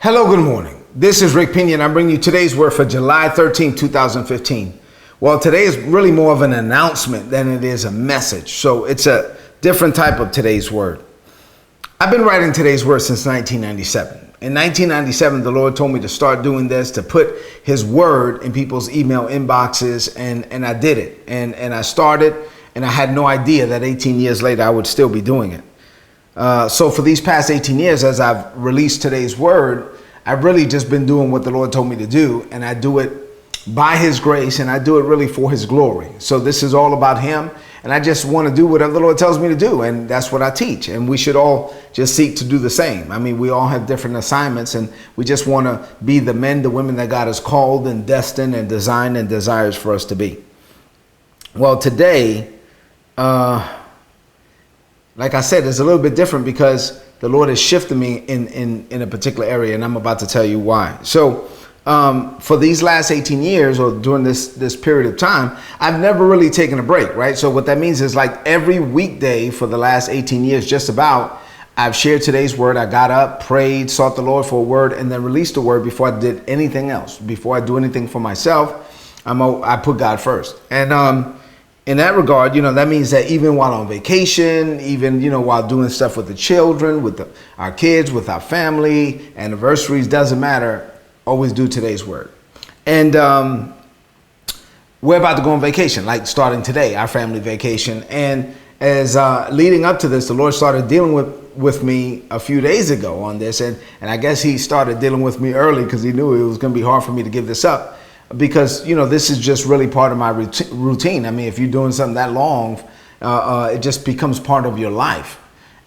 Hello, good morning. This is Rick Pena, and I'm bringing you today's word for July 13, 2015. Well, today is really more of an announcement than it is a message. So it's a different type of today's word. I've been writing today's word since 1997. In 1997, the Lord told me to start doing this, to put his word in people's email inboxes, and I did it. And I started, and I had no idea that 18 years later, I would still be doing it. So for these past 18 years, as I've released today's word, I've really just been doing what the Lord told me to do, and I do it by his grace, and I do it really for his glory. So this is all about him, and I just want to do whatever the Lord tells me to do, and that's what I teach. And we should all just seek to do the same. I mean, we all have different assignments, and we just want to be the men, the women that God has called and destined and designed and desires for us to be. Well, today, like I said, it's a little bit different because the Lord has shifted me in a particular area, and I'm about to tell you why. So for these last 18 years, or during this period of time, I've never really taken a break, right? So what that means is, like, every weekday for the last 18 years, just about, I've shared today's word. I got up, prayed, sought the Lord for a word, and then released the word before I did anything else. Before I do anything for myself, I put God first. And in that regard, that means that even while on vacation, even, while doing stuff with the children, with our kids, with our family, anniversaries, doesn't matter, always do today's word. And we're about to go on vacation, like starting today, our family vacation. And as leading up to this, the Lord started dealing with me a few days ago on this. And I guess he started dealing with me early because he knew it was going to be hard for me to give this up. Because, this is just really part of my routine. I mean, if you're doing something that long, it just becomes part of your life.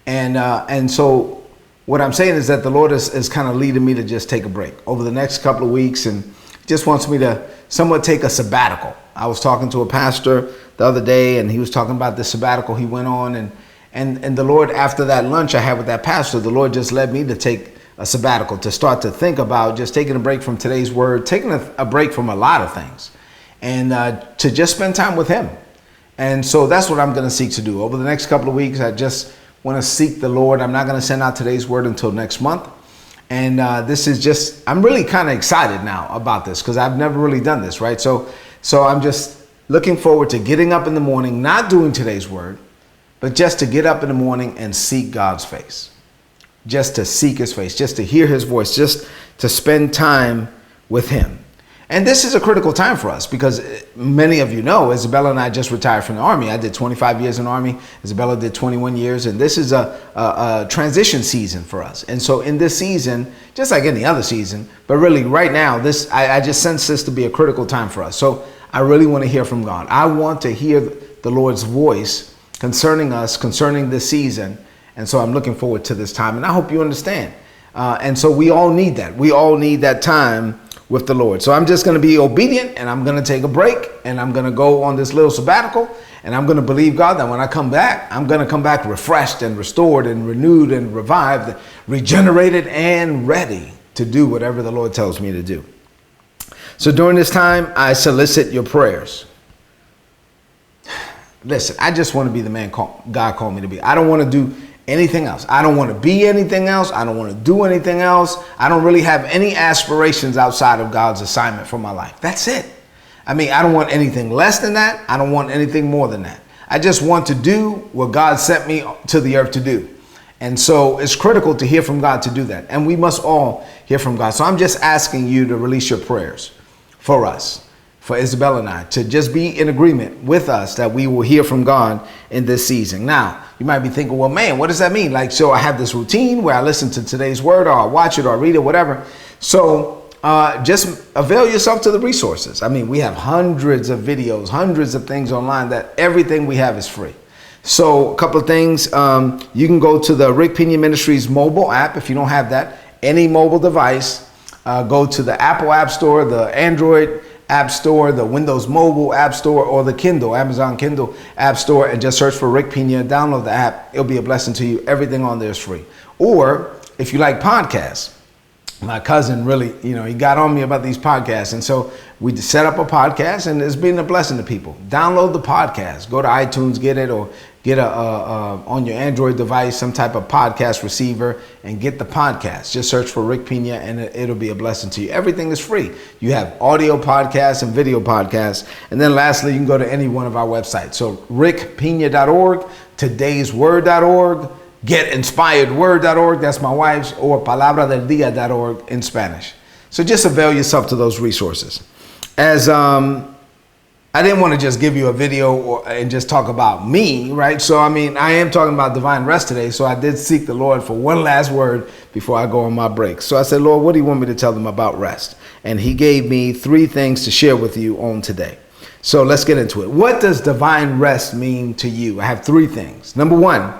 And so what I'm saying is that the Lord is kind of leading me to just take a break over the next couple of weeks, and just wants me to somewhat take a sabbatical. I was talking to a pastor the other day, and he was talking about the sabbatical he went on. And the Lord, after that lunch I had with that pastor, the Lord just led me to take a sabbatical, to start to think about just taking a break from today's word, taking a break from a lot of things, and to just spend time with him. And so that's what I'm going to seek to do over the next couple of weeks. I just want to seek the Lord. I'm not going to send out today's word until next month. And this is just, I'm really kind of excited now about this because I've never really done this, right? So I'm just looking forward to getting up in the morning, not doing today's word, but just to get up in the morning and seek God's face. Just to seek his face, just to hear his voice, just to spend time with him. And this is a critical time for us because many of you know, Isabella and I just retired from the Army. I did 25 years in the Army. Isabella did 21 years. And this is a transition season for us. And so in this season, just like any other season, but really right now, I just sense this to be a critical time for us. So I really want to hear from God. I want to hear the Lord's voice concerning us, concerning this season. And so I'm looking forward to this time, and I hope you understand. And so we all need that. We all need that time with the Lord. So I'm just going to be obedient, and I'm going to take a break, and I'm going to go on this little sabbatical, and I'm going to believe God that when I come back, I'm going to come back refreshed and restored and renewed and revived, regenerated and ready to do whatever the Lord tells me to do. So during this time, I solicit your prayers. Listen, I just want to be the man God called me to be. I don't want to do anything else. I don't want to be anything else. I don't want to do anything else. I don't really have any aspirations outside of God's assignment for my life. That's it. I mean, I don't want anything less than that. I don't want anything more than that. I just want to do what God sent me to the earth to do. And so it's critical to hear from God to do that. And we must all hear from God. So I'm just asking you to release your prayers for us, for Isabella and I, to just be in agreement with us that we will hear from God in this season. Now, you might be thinking, well, man, what does that mean? Like, so I have this routine where I listen to today's word, or I watch it, or I read it, whatever. So just avail yourself to the resources. I mean, we have hundreds of videos, hundreds of things online, that everything we have is free. So a couple of things, you can go to the Rick Pena Ministries mobile app. If you don't have that, any mobile device, go to the Apple App Store, the Android App Store, the Windows Mobile App Store, or the Kindle, Amazon Kindle App Store, and just search for Rick Pena. Download the app. It'll be a blessing to you. Everything on there is free. Or if you like podcasts, my cousin really, he got on me about these podcasts. And so we set up a podcast, and it's been a blessing to people. Download the podcast. Go to iTunes, get it, or get on your Android device some type of podcast receiver and get the podcast. Just search for Rick Pina and it'll be a blessing to you. Everything is free. You have audio podcasts and video podcasts. And then lastly, you can go to any one of our websites. So rickpina.org, todaysword.org, getinspiredword.org, that's my wife's, or palabradeldia.org in Spanish. So just avail yourself to those resources. As I didn't want to just give you a video and just talk about me, right? So, I mean, I am talking about divine rest today. So I did seek the Lord for one last word before I go on my break. So I said, Lord, what do you want me to tell them about rest? And he gave me 3 things to share with you on today. So let's get into it. What does divine rest mean to you? I have 3 things. Number 1,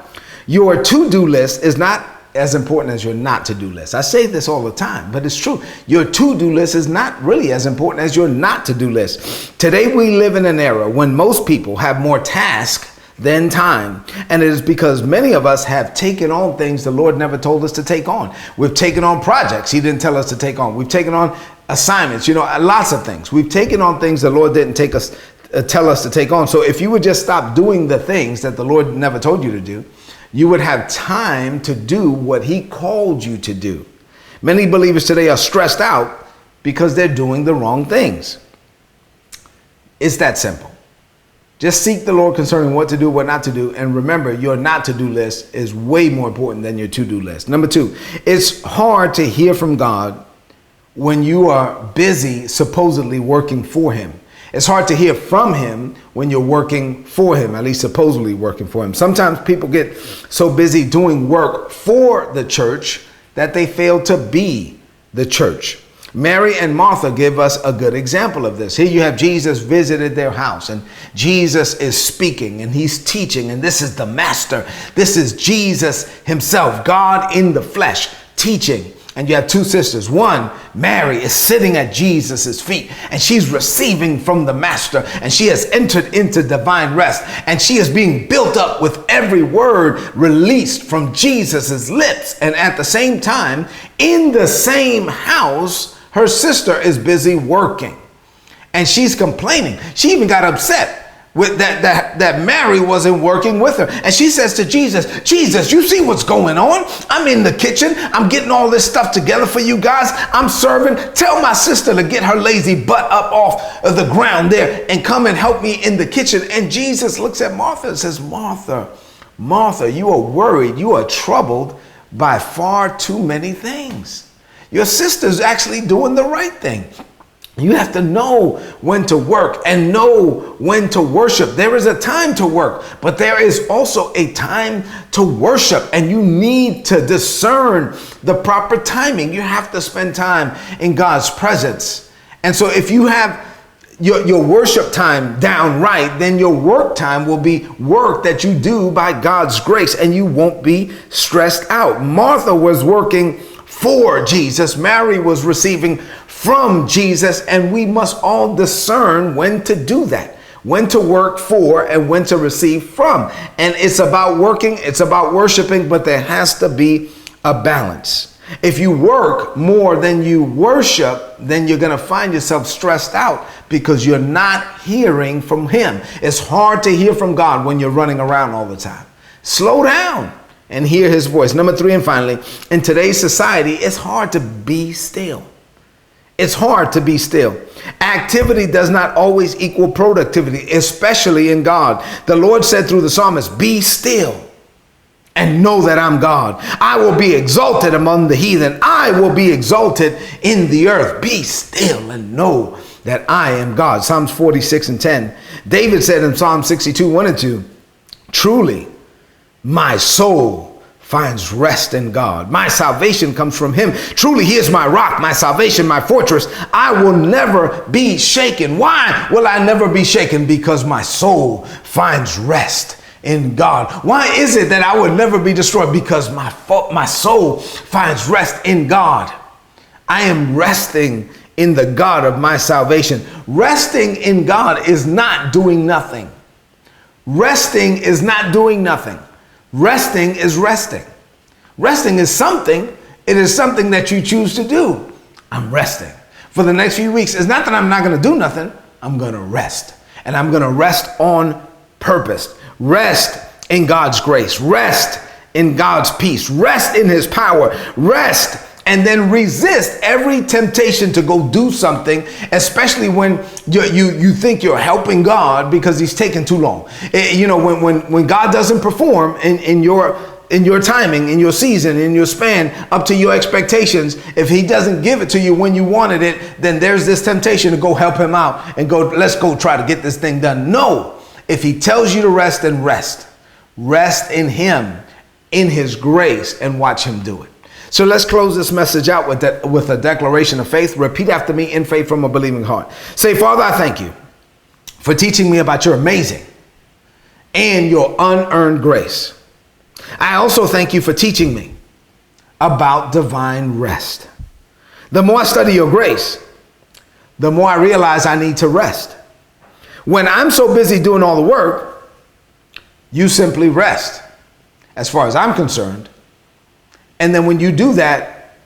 your to-do list is not as important as your not to-do list. I say this all the time, but it's true. Your to-do list is not really as important as your not to-do list. Today we live in an era when most people have more tasks than time. And it is because many of us have taken on things the Lord never told us to take on. We've taken on projects he didn't tell us to take on. We've taken on assignments, lots of things. We've taken on things the Lord didn't tell us to take on. So if you would just stop doing the things that the Lord never told you to do, you would have time to do what he called you to do. Many believers today are stressed out because they're doing the wrong things. It's that simple. Just seek the Lord concerning what to do, what not to do. And remember, your not to do list is way more important than your to do list. Number 2, it's hard to hear from God when you are busy supposedly working for him. It's hard to hear from him when you're working for him, at least supposedly working for him. Sometimes people get so busy doing work for the church that they fail to be the church. Mary and Martha give us a good example of this. Here you have Jesus visited their house and Jesus is speaking and he's teaching, and this is the master. This is Jesus himself, God in the flesh, teaching. And you have 2 sisters. One, Mary, is sitting at Jesus's feet and she's receiving from the master, and she has entered into divine rest, and she is being built up with every word released from Jesus's lips. And at the same time, in the same house, her sister is busy working and she's complaining. She even got upset with that Mary wasn't working with her. And she says to Jesus, you see what's going on? I'm in the kitchen. I'm getting all this stuff together for you guys. I'm serving. Tell my sister to get her lazy butt up off of the ground there and come and help me in the kitchen. And Jesus looks at Martha and says, Martha, you are worried. You are troubled by far too many things. Your sister's actually doing the right thing. You have to know when to work and know when to worship. There is a time to work, but there is also a time to worship, and you need to discern the proper timing. You have to spend time in God's presence. And so if you have your worship time down right, then your work time will be work that you do by God's grace, and you won't be stressed out. Martha was working for Jesus. Mary was receiving from Jesus, and we must all discern when to do that, when to work for and when to receive from. And it's about working, it's about worshiping, but there has to be a balance. If you work more than you worship, then you're going to find yourself stressed out because you're not hearing from him. It's hard to hear from God when you're running around all the time. Slow down and hear his voice. Number 3, and finally, in today's society, it's hard to be still. It's hard to be still. Activity does not always equal productivity, especially in God. The Lord said through the psalmist, be still and know that I'm God. I will be exalted among the heathen. I will be exalted in the earth. Be still and know that I am God. Psalms 46:10. David said in Psalm 62:1-2, truly, my soul finds rest in God. My salvation comes from him. Truly, he is my rock, my salvation, my fortress. I will never be shaken. Why will I never be shaken? Because my soul finds rest in God. Why is it that I would never be destroyed? Because my soul finds rest in God. I am resting in the God of my salvation. Resting in God is not doing nothing. Resting is not doing nothing. Resting is resting. Resting is something. It is something that you choose to do. I'm resting. For the next few weeks, it's not that I'm not going to do nothing. I'm going to rest. And I'm going to rest on purpose. Rest in God's grace. Rest in God's peace. Rest in his power. Rest and then resist every temptation to go do something, especially when you think you're helping God because he's taking too long. When God doesn't perform in your timing, in your season, in your span, up to your expectations, if he doesn't give it to you when you wanted it, then there's this temptation to go help him out and go, let's go try to get this thing done. No, if he tells you to rest, then rest. Rest in him, in his grace, and watch him do it. So let's close this message out with a declaration of faith. Repeat after me in faith from a believing heart. Say, Father, I thank you for teaching me about your amazing and your unearned grace. I also thank you for teaching me about divine rest. The more I study your grace, the more I realize I need to rest. When I'm so busy doing all the work, you simply rest, as far as I'm concerned. And then when you do that,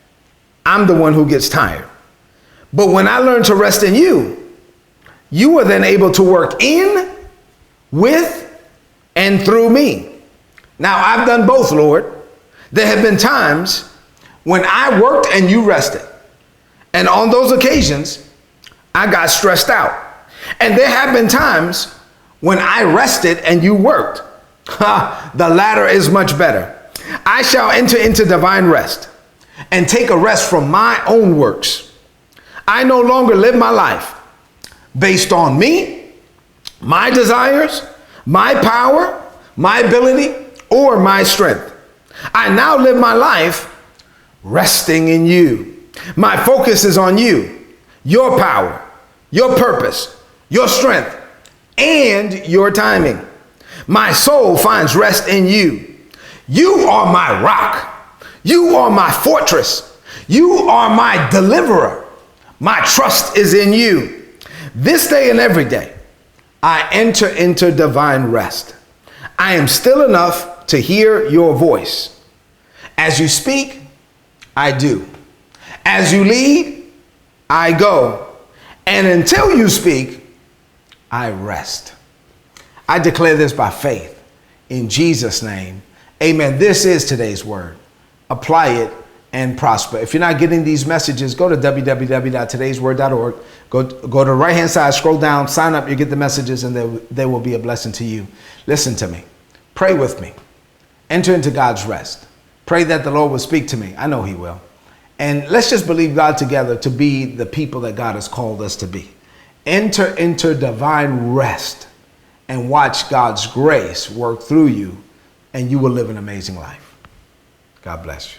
I'm the one who gets tired. But when I learn to rest in you, you are then able to work in, with, and through me. Now, I've done both, Lord. There have been times when I worked and you rested. And on those occasions, I got stressed out. And there have been times when I rested and you worked. The latter is much better. I shall enter into divine rest and take a rest from my own works. I no longer live my life based on me, my desires, my power, my ability, or my strength. I now live my life resting in you. My focus is on you, your power, your purpose, your strength, and your timing. My soul finds rest in you. You are my rock. You are my fortress. You are my deliverer. My trust is in you. This day and every day, I enter into divine rest. I am still enough to hear your voice. As you speak, I do. As you lead, I go. And until you speak, I rest. I declare this by faith in Jesus' name. Amen. This is today's word. Apply it and prosper. If you're not getting these messages, go to www.todaysword.org. Go to the right-hand side, scroll down, sign up. You get the messages, and they will be a blessing to you. Listen to me. Pray with me. Enter into God's rest. Pray that the Lord will speak to me. I know he will. And let's just believe God together to be the people that God has called us to be. Enter into divine rest and watch God's grace work through you, and you will live an amazing life. God bless you.